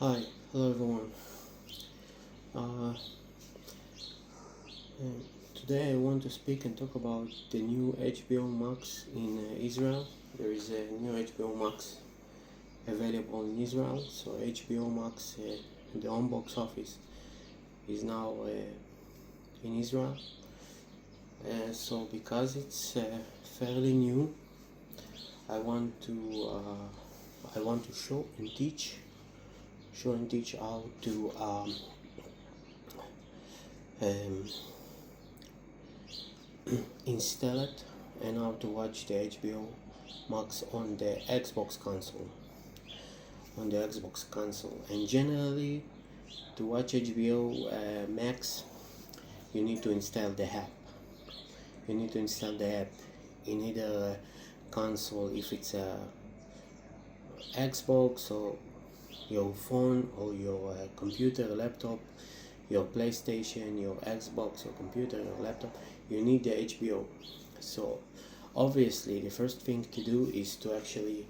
Hi, hello everyone. Uh, Today I want to speak and talk about the new HBO Max in Israel. There is a new HBO Max available in Israel. So HBO Max, the home box office, is now in Israel. So because it's fairly new, I want to show and teach how to um, install it and how to watch the HBO Max on the Xbox console. And generally, to watch HBO Max, you need to install the app. In either console, if it's a Xbox or your phone or your computer, laptop, your PlayStation, your Xbox, your computer, your laptop, you need the HBO. So obviously the first thing to do is to actually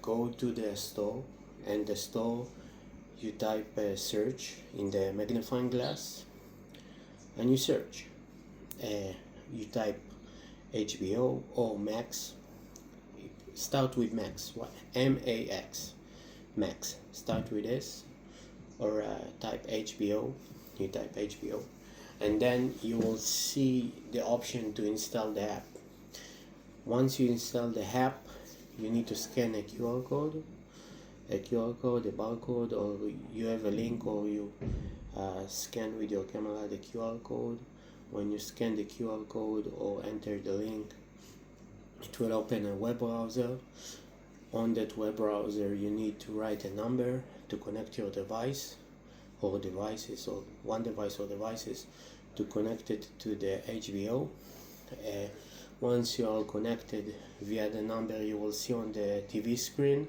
go to the store, and the store you type search in the magnifying glass and you search. You type HBO or Max. Start with Max. What? M-A-X. Max. Start with this, or type HBO. You type HBO, and then you will see the option to install the app. Once you install the app, you need to scan a QR code, a barcode, or you have a link, or you scan with your camera the QR code. When you scan the QR code or enter the link, it will open a web browser. On that web browser, you need to write a number to connect your device or devices, or one device or devices, to connect it to the HBO. Once you are connected via the number you will see on the TV screen,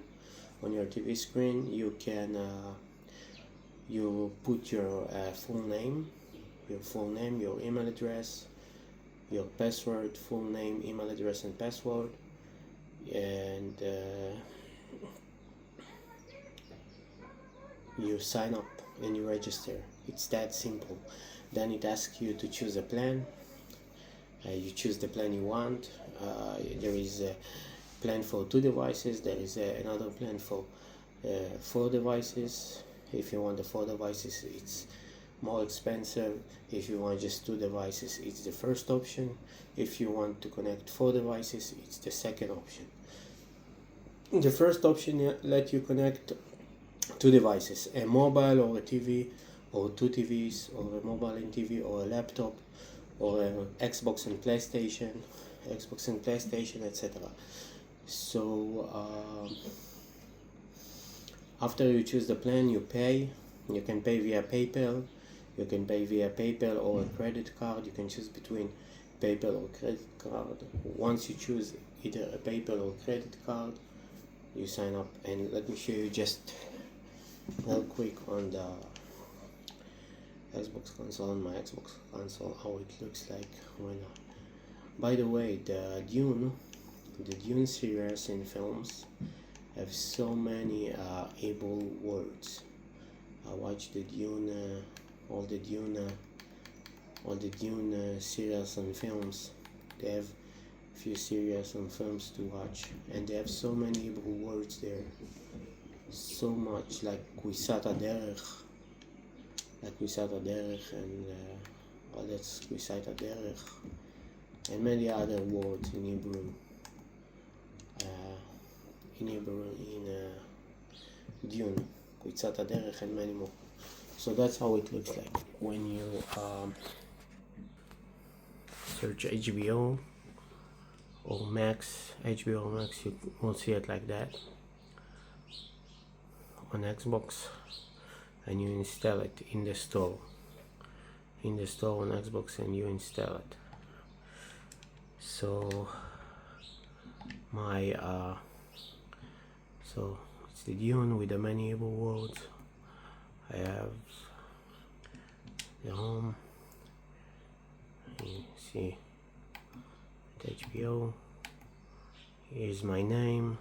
you can you put your full name, your email address, your password, full name, email address, and password, and you sign up and you register. It's that simple. Then it asks you to choose a plan. You choose the plan you want. There is a plan for 2 devices. There is another plan for 4 devices. If you want the 4 devices, it's more expensive. If you want just 2 devices, it's the first option. If you want to connect 4 devices, it's the second option. The first option let you connect 2 devices, a mobile or a TV, or 2 TVs, or a mobile and TV, or a laptop, or an Xbox and PlayStation, etc. So after you choose the plan, you pay. You can pay via PayPal. Or a credit card. You can choose between PayPal or credit card. Once you choose either a PayPal or credit card, you sign up. And let me show you just real quick on the Xbox console, on my Xbox console, how it looks like when. By the way, the Dune series and films have so many able words. I watched the Dune, all the Dune series and films. They have few series and films to watch, and they have so many Hebrew words there. So much, like Kwisatz Haderach, and that's Kwisatz Haderach, and many other words in Hebrew. In Dune, Kwisatz Haderach, and many more. So that's how it looks like when you search HBO or Max. HBO Max, you won't see it like that on Xbox, and you install it in the store on Xbox, and you install it. So so it's the Dune with the many able words. I have the home. You see, HBO. Here's my name.